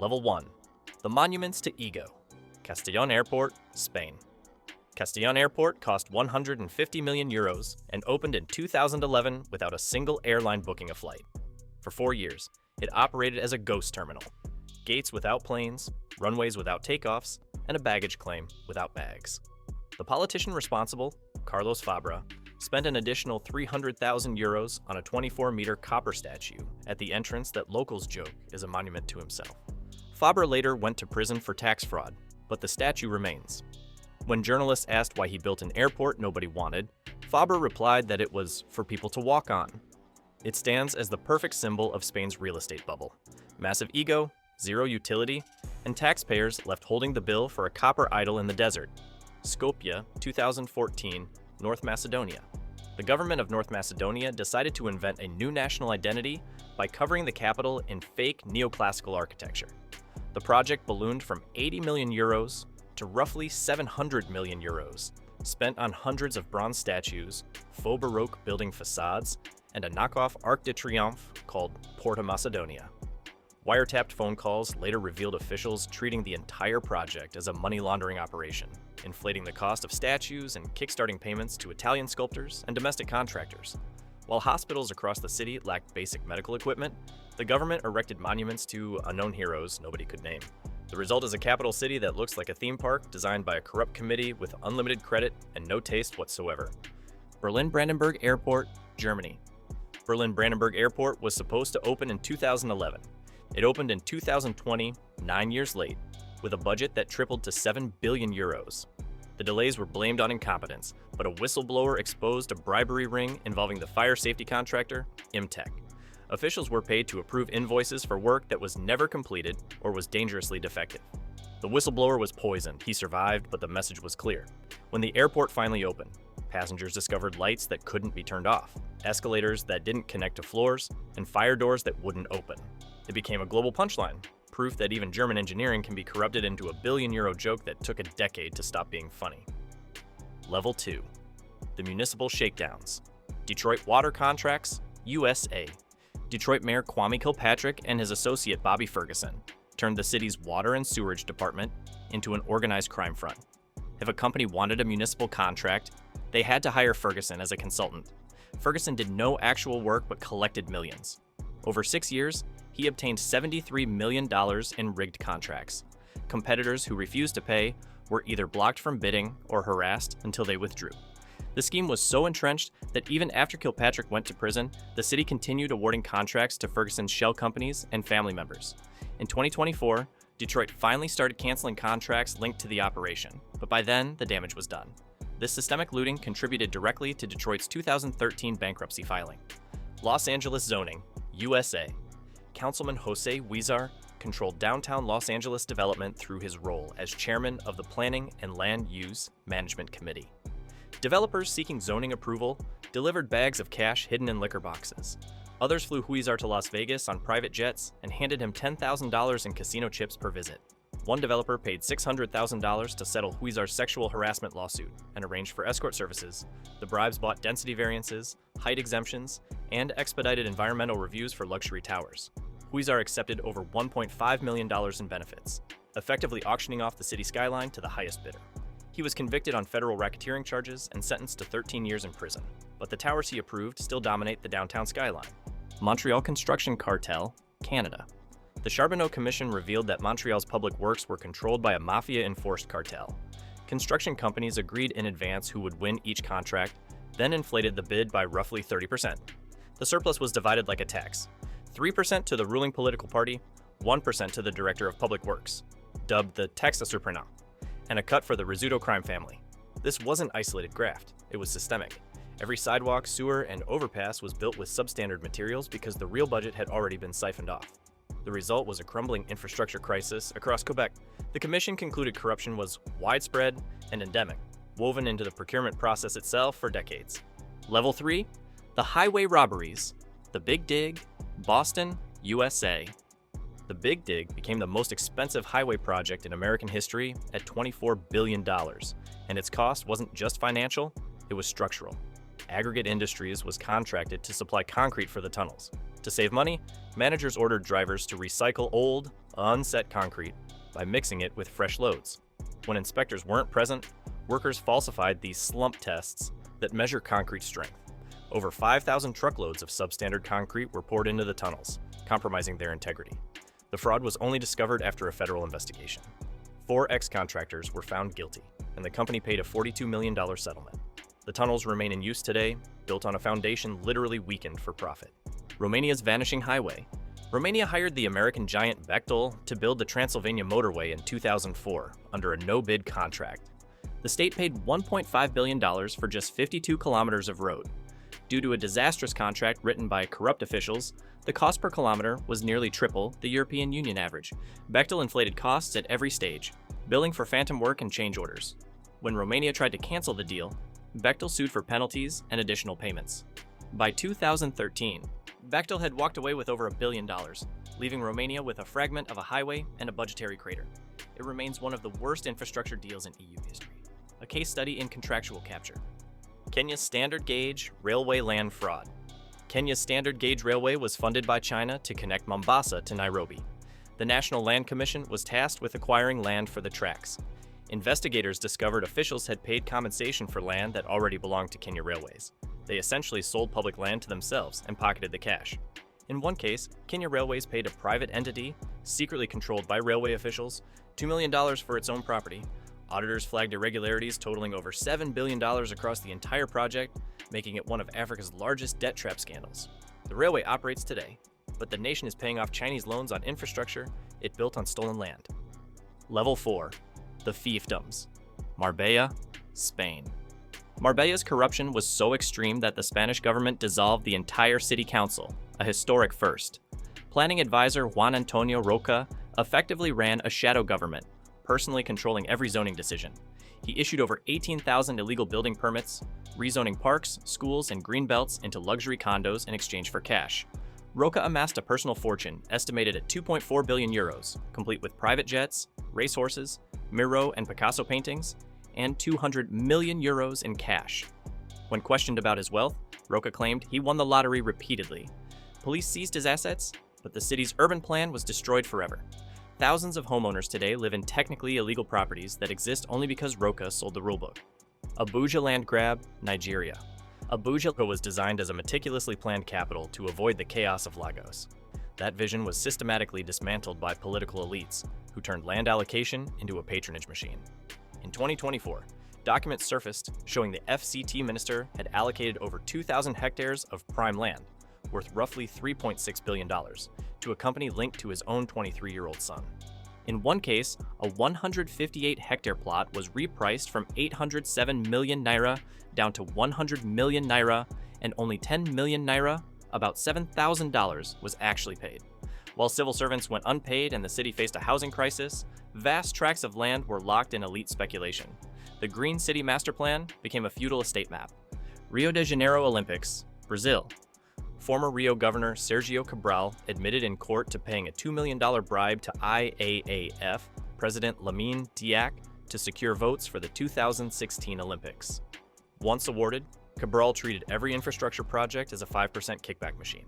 Level 1. The Monuments to Ego. Castellón Airport, Spain. Castellón Airport cost 150 million euros and opened in 2011 without a single airline booking a flight. For 4 years, it operated as a ghost terminal. Gates without planes, runways without takeoffs, and a baggage claim without bags. The politician responsible, Carlos Fabra, spent an additional 300,000 euros on a 24-meter copper statue at the entrance that locals joke is a monument to himself. Fabra later went to prison for tax fraud, but the statue remains. When journalists asked why he built an airport nobody wanted, Fabra replied that it was for people to walk on. It stands as the perfect symbol of Spain's real estate bubble. Massive ego, zero utility, and taxpayers left holding the bill for a copper idol in the desert. Skopje, 2014, North Macedonia. The government of North Macedonia decided to invent a new national identity by covering the capital in fake neoclassical architecture. The project ballooned from 80 million euros to roughly 700 million euros, spent on hundreds of bronze statues, faux Baroque building facades, and a knockoff Arc de Triomphe called Porta Macedonia. Wiretapped phone calls later revealed officials treating the entire project as a money laundering operation, inflating the cost of statues and kickstarting payments to Italian sculptors and domestic contractors. While hospitals across the city lacked basic medical equipment, the government erected monuments to unknown heroes nobody could name. The result is a capital city that looks like a theme park designed by a corrupt committee with unlimited credit and no taste whatsoever. Berlin-Brandenburg Airport, Germany. Berlin-Brandenburg Airport was supposed to open in 2011. It opened in 2020, 9 years late, with a budget that tripled to 7 billion euros. The delays were blamed on incompetence, but a whistleblower exposed a bribery ring involving the fire safety contractor, Imtech. Officials were paid to approve invoices for work that was never completed or was dangerously defective. The whistleblower was poisoned. He survived, but the message was clear. When the airport finally opened, passengers discovered lights that couldn't be turned off, escalators that didn't connect to floors, and fire doors that wouldn't open. It became a global punchline, proof that even German engineering can be corrupted into a billion-euro joke that took a decade to stop being funny. Level 2. The Municipal Shakedowns. Detroit Water Contracts, USA. Detroit Mayor Kwame Kilpatrick and his associate Bobby Ferguson turned the city's water and sewerage department into an organized crime front. If a company wanted a municipal contract, they had to hire Ferguson as a consultant. Ferguson did no actual work but collected millions. Over 6 years, he obtained $73 million in rigged contracts. Competitors who refused to pay were either blocked from bidding or harassed until they withdrew. The scheme was so entrenched that even after Kilpatrick went to prison, the city continued awarding contracts to Ferguson's shell companies and family members. In 2024, Detroit finally started canceling contracts linked to the operation, but by then, the damage was done. This systemic looting contributed directly to Detroit's 2013 bankruptcy filing. Los Angeles zoning, USA. Councilman Jose Huizar controlled downtown Los Angeles development through his role as chairman of the Planning and Land Use Management Committee. Developers seeking zoning approval delivered bags of cash hidden in liquor boxes. Others flew Huizar to Las Vegas on private jets and handed him $10,000 in casino chips per visit. One developer paid $600,000 to settle Huizar's sexual harassment lawsuit and arranged for escort services. The bribes bought density variances, height exemptions, and expedited environmental reviews for luxury towers. Huizar accepted over $1.5 million in benefits, effectively auctioning off the city skyline to the highest bidder. He was convicted on federal racketeering charges and sentenced to 13 years in prison, but the towers he approved still dominate the downtown skyline. Montreal Construction Cartel, Canada. The Charbonneau Commission revealed that Montreal's public works were controlled by a mafia-enforced cartel. Construction companies agreed in advance who would win each contract, then inflated the bid by roughly 30%. The surplus was divided like a tax, 3% to the ruling political party, 1% to the director of public works, dubbed the taxe surprenant, and a cut for the Rizzuto crime family. This wasn't isolated graft, it was systemic. Every sidewalk, sewer, and overpass was built with substandard materials because the real budget had already been siphoned off. The result was a crumbling infrastructure crisis across Quebec. The commission concluded corruption was widespread and endemic, woven into the procurement process itself for decades. Level 3, the highway robberies. The Big Dig, Boston, USA. The Big Dig became the most expensive highway project in American history at $24 billion, and its cost wasn't just financial, it was structural. Aggregate Industries was contracted to supply concrete for the tunnels. To save money, managers ordered drivers to recycle old, unset concrete, by mixing it with fresh loads. When inspectors weren't present, workers falsified these slump tests that measure concrete strength. Over 5,000 truckloads of substandard concrete were poured into the tunnels, compromising their integrity. The fraud was only discovered after a federal investigation. 4 ex-contractors were found guilty, and the company paid a $42 million settlement. The tunnels remain in use today, built on a foundation literally weakened for profit. Romania's vanishing highway. Romania hired the American giant Bechtel to build the Transylvania motorway in 2004 under a no-bid contract. The state paid $1.5 billion for just 52 kilometers of road. Due to a disastrous contract written by corrupt officials, the cost per kilometer was nearly triple the European Union average. Bechtel inflated costs at every stage, billing for phantom work and change orders. When Romania tried to cancel the deal, Bechtel sued for penalties and additional payments. By 2013, Bechtel had walked away with over $1 billion, leaving Romania with a fragment of a highway and a budgetary crater. It remains one of the worst infrastructure deals in EU history. A case study in contractual capture. Kenya's standard gauge railway land fraud. Kenya's standard gauge railway was funded by China to connect Mombasa to Nairobi. The National Land Commission was tasked with acquiring land for the tracks. Investigators discovered officials had paid compensation for land that already belonged to Kenya Railways. They essentially sold public land to themselves and pocketed the cash. In one case, Kenya Railways paid a private entity, secretly controlled by railway officials, $2 million for its own property. Auditors flagged irregularities totaling over $7 billion across the entire project, making it one of Africa's largest debt trap scandals. The railway operates today, but the nation is paying off Chinese loans on infrastructure it built on stolen land. Level 4. The fiefdoms. Marbella, Spain. Marbella's corruption was so extreme that the Spanish government dissolved the entire city council, a historic first. Planning advisor Juan Antonio Roca effectively ran a shadow government, personally controlling every zoning decision. He issued over 18,000 illegal building permits, rezoning parks, schools, and green belts into luxury condos in exchange for cash. Roca amassed a personal fortune estimated at 2.4 billion euros, complete with private jets, racehorses, Miro and Picasso paintings, and 200 million euros in cash. When questioned about his wealth, Roca claimed he won the lottery repeatedly. Police seized his assets, but the city's urban plan was destroyed forever. Thousands of homeowners today live in technically illegal properties that exist only because Roca sold the rulebook. Abuja land grab, Nigeria. Abuja was designed as a meticulously planned capital to avoid the chaos of Lagos. That vision was systematically dismantled by political elites, who turned land allocation into a patronage machine. In 2024, documents surfaced showing the FCT minister had allocated over 2,000 hectares of prime land, worth roughly $3.6 billion, to a company linked to his own 23-year-old son. In one case, a 158-hectare plot was repriced from 807 million naira down to 100 million naira, and only 10 million naira, about $7,000, was actually paid. While civil servants went unpaid and the city faced a housing crisis, vast tracts of land were locked in elite speculation. The Green City Master Plan became a feudal estate map. Rio de Janeiro Olympics, Brazil. Former Rio Governor Sergio Cabral admitted in court to paying a $2 million bribe to IAAF President Lamine Diack to secure votes for the 2016 Olympics. Once awarded, Cabral treated every infrastructure project as a 5% kickback machine.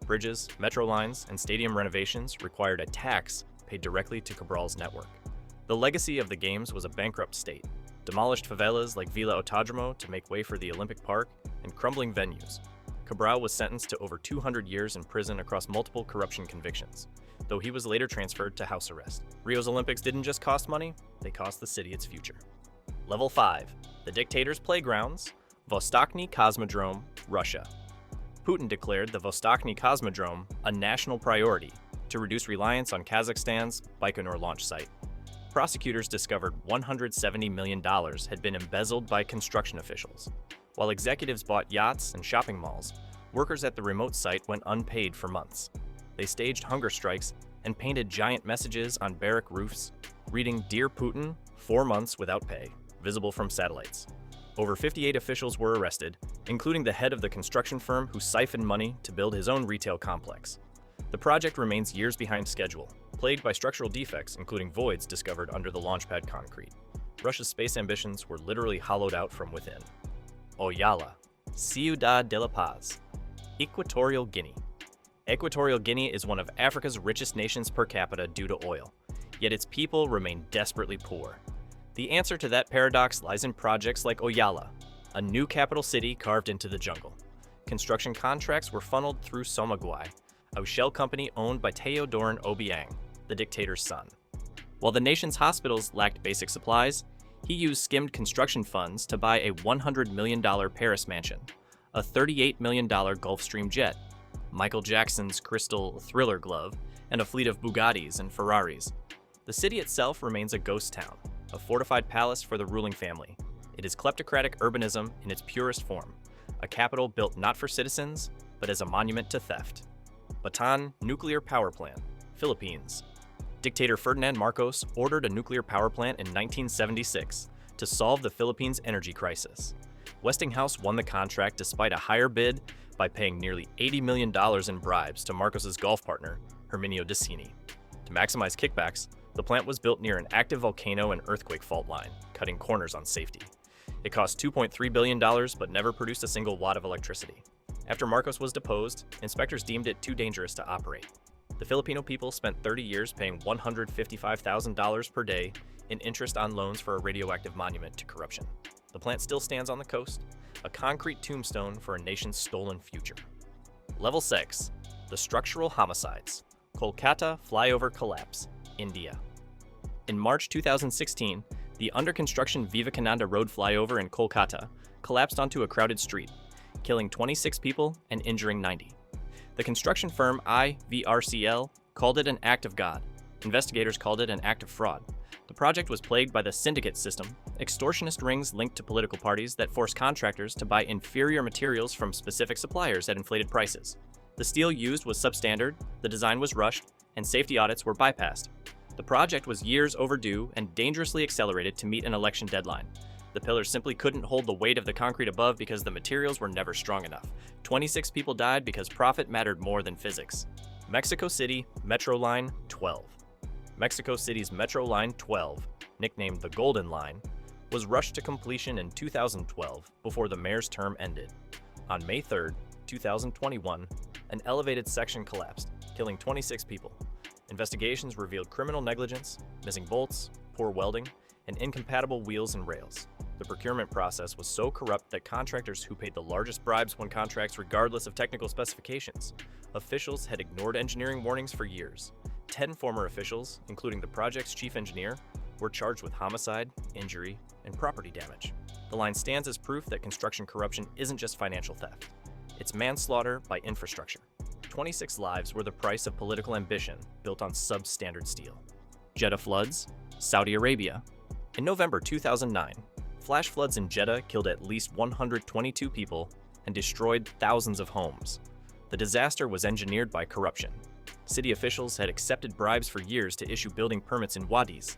Bridges, metro lines, and stadium renovations required a tax paid directly to Cabral's network. The legacy of the Games was a bankrupt state, demolished favelas like Vila Autódromo to make way for the Olympic Park, and crumbling venues. Cabral was sentenced to over 200 years in prison across multiple corruption convictions, though he was later transferred to house arrest. Rio's Olympics didn't just cost money, they cost the city its future. Level 5. The Dictator's Playgrounds, Vostochny Cosmodrome, Russia. Putin declared the Vostochny Cosmodrome a national priority to reduce reliance on Kazakhstan's Baikonur launch site. Prosecutors discovered $170 million had been embezzled by construction officials. While executives bought yachts and shopping malls, workers at the remote site went unpaid for months. They staged hunger strikes and painted giant messages on barrack roofs, reading "Dear Putin, 4 months without pay," visible from satellites. Over 58 officials were arrested, including the head of the construction firm who siphoned money to build his own retail complex. The project remains years behind schedule, plagued by structural defects including voids discovered under the launchpad concrete. Russia's space ambitions were literally hollowed out from within. Oyala, Ciudad de la Paz, Equatorial Guinea. Equatorial Guinea is one of Africa's richest nations per capita due to oil, yet its people remain desperately poor. The answer to that paradox lies in projects like Oyala, a new capital city carved into the jungle. Construction contracts were funneled through Somagwai, a shell company owned by Teodorin Obiang, the dictator's son. While the nation's hospitals lacked basic supplies, he used skimmed construction funds to buy a $100 million Paris mansion, a $38 million Gulfstream jet, Michael Jackson's crystal Thriller glove, and a fleet of Bugattis and Ferraris. The city itself remains a ghost town, a fortified palace for the ruling family. It is kleptocratic urbanism in its purest form, a capital built not for citizens, but as a monument to theft. Bataan Nuclear Power Plant, Philippines. Dictator Ferdinand Marcos ordered a nuclear power plant in 1976 to solve the Philippines' energy crisis. Westinghouse won the contract despite a higher bid by paying nearly $80 million in bribes to Marcos's golf partner, Herminio Decini. To maximize kickbacks, the plant was built near an active volcano and earthquake fault line, cutting corners on safety. It cost $2.3 billion but never produced a single watt of electricity. After Marcos was deposed, inspectors deemed it too dangerous to operate. The Filipino people spent 30 years paying $155,000 per day in interest on loans for a radioactive monument to corruption. The plant still stands on the coast, a concrete tombstone for a nation's stolen future. Level 6. The Structural Homicides. Kolkata Flyover Collapse, India. In March 2016, the under-construction Vivekananda Road flyover in Kolkata collapsed onto a crowded street, killing 26 people and injuring 90. The construction firm IVRCL called it an act of God. Investigators called it an act of fraud. The project was plagued by the syndicate system, extortionist rings linked to political parties that forced contractors to buy inferior materials from specific suppliers at inflated prices. The steel used was substandard, the design was rushed, and safety audits were bypassed. The project was years overdue and dangerously accelerated to meet an election deadline. The pillars simply couldn't hold the weight of the concrete above because the materials were never strong enough. 26 people died because profit mattered more than physics. Mexico City Metro Line 12. Mexico City's Metro Line 12, nicknamed the Golden Line, was rushed to completion in 2012 before the mayor's term ended. On May 3, 2021, an elevated section collapsed, killing 26 people. Investigations revealed criminal negligence, missing bolts, poor welding, and incompatible wheels and rails. The procurement process was so corrupt that contractors who paid the largest bribes won contracts regardless of technical specifications. Officials had ignored engineering warnings for years. 10 former officials, including the project's chief engineer, were charged with homicide, injury, and property damage. The line stands as proof that construction corruption isn't just financial theft. It's manslaughter by infrastructure. 26 lives were the price of political ambition built on substandard steel. Jeddah floods, Saudi Arabia. In November 2009, flash floods in Jeddah killed at least 122 people and destroyed thousands of homes. The disaster was engineered by corruption. City officials had accepted bribes for years to issue building permits in wadis,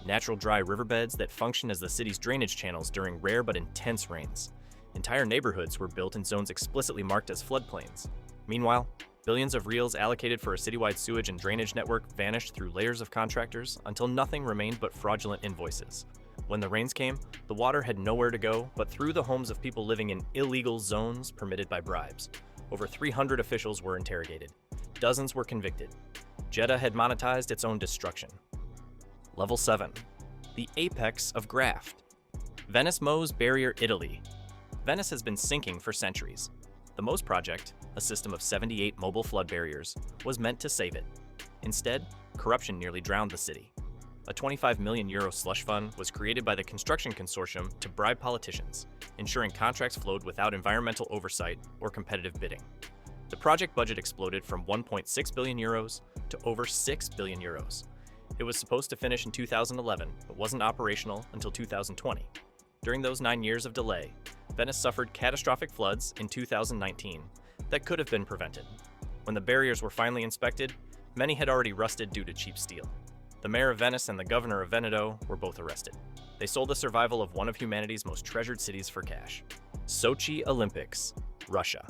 natural dry riverbeds that function as the city's drainage channels during rare but intense rains. Entire neighborhoods were built in zones explicitly marked as floodplains. Meanwhile, billions of reals allocated for a citywide sewage and drainage network vanished through layers of contractors until nothing remained but fraudulent invoices. When the rains came, the water had nowhere to go but through the homes of people living in illegal zones permitted by bribes. Over 300 officials were interrogated. Dozens were convicted. Jeddah had monetized its own destruction. Level 7. The apex of graft. Venice Moes Barrier, Italy. Venice has been sinking for centuries. The Moes project, a system of 78 mobile flood barriers, was meant to save it. Instead, corruption nearly drowned the city. A €25 million slush fund was created by the construction consortium to bribe politicians, ensuring contracts flowed without environmental oversight or competitive bidding. The project budget exploded from €1.6 billion to over €6 billion. It was supposed to finish in 2011, but wasn't operational until 2020. During those 9 years of delay, Venice suffered catastrophic floods in 2019 that could have been prevented. When the barriers were finally inspected, many had already rusted due to cheap steel. The mayor of Venice and the governor of Veneto were both arrested. They sold the survival of one of humanity's most treasured cities for cash. Sochi Olympics, Russia.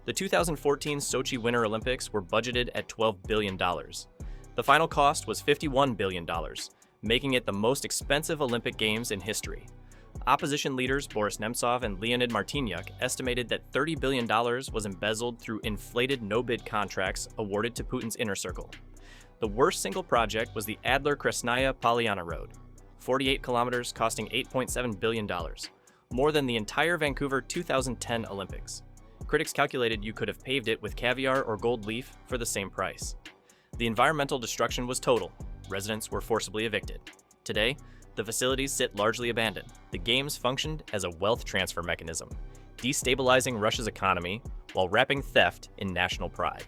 The 2014 Sochi Winter Olympics were budgeted at $12 billion. The final cost was $51 billion, making it the most expensive Olympic Games in history. Opposition leaders Boris Nemtsov and Leonid Martinyuk estimated that $30 billion was embezzled through inflated no-bid contracts awarded to Putin's inner circle. The worst single project was the Adler-Kresnaya Polyana Road, 48 kilometers costing $8.7 billion, more than the entire Vancouver 2010 Olympics. Critics calculated you could have paved it with caviar or gold leaf for the same price. The environmental destruction was total. Residents were forcibly evicted. Today, the facilities sit largely abandoned. The games functioned as a wealth transfer mechanism, destabilizing Russia's economy while wrapping theft in national pride.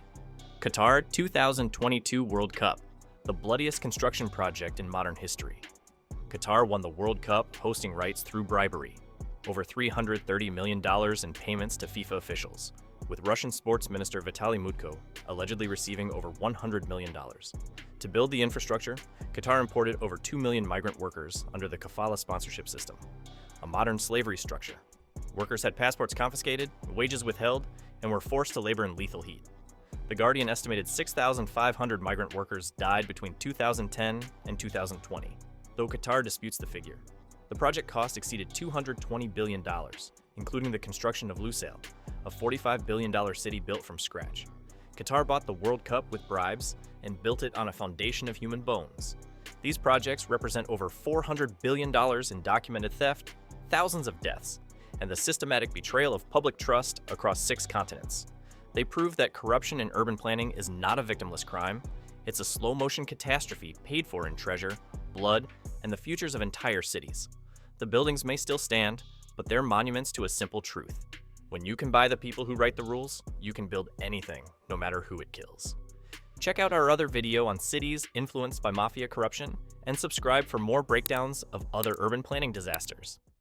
Qatar 2022 World Cup, the bloodiest construction project in modern history. Qatar won the World Cup hosting rights through bribery, over $330 million in payments to FIFA officials, with Russian sports minister Vitaly Mutko allegedly receiving over $100 million. To build the infrastructure, Qatar imported over 2 million migrant workers under the kafala sponsorship system, a modern slavery structure. Workers had passports confiscated, wages withheld, and were forced to labor in lethal heat. The Guardian estimated 6,500 migrant workers died between 2010 and 2020, though Qatar disputes the figure. The project cost exceeded $220 billion, including the construction of Lusail, a $45 billion city built from scratch. Qatar bought the World Cup with bribes and built it on a foundation of human bones. These projects represent over $400 billion in documented theft, thousands of deaths, and the systematic betrayal of public trust across 6 continents. They prove that corruption in urban planning is not a victimless crime. It's a slow-motion catastrophe paid for in treasure, blood, and the futures of entire cities. The buildings may still stand, but they're monuments to a simple truth. When you can buy the people who write the rules, you can build anything, no matter who it kills. Check out our other video on cities influenced by mafia corruption, and subscribe for more breakdowns of other urban planning disasters.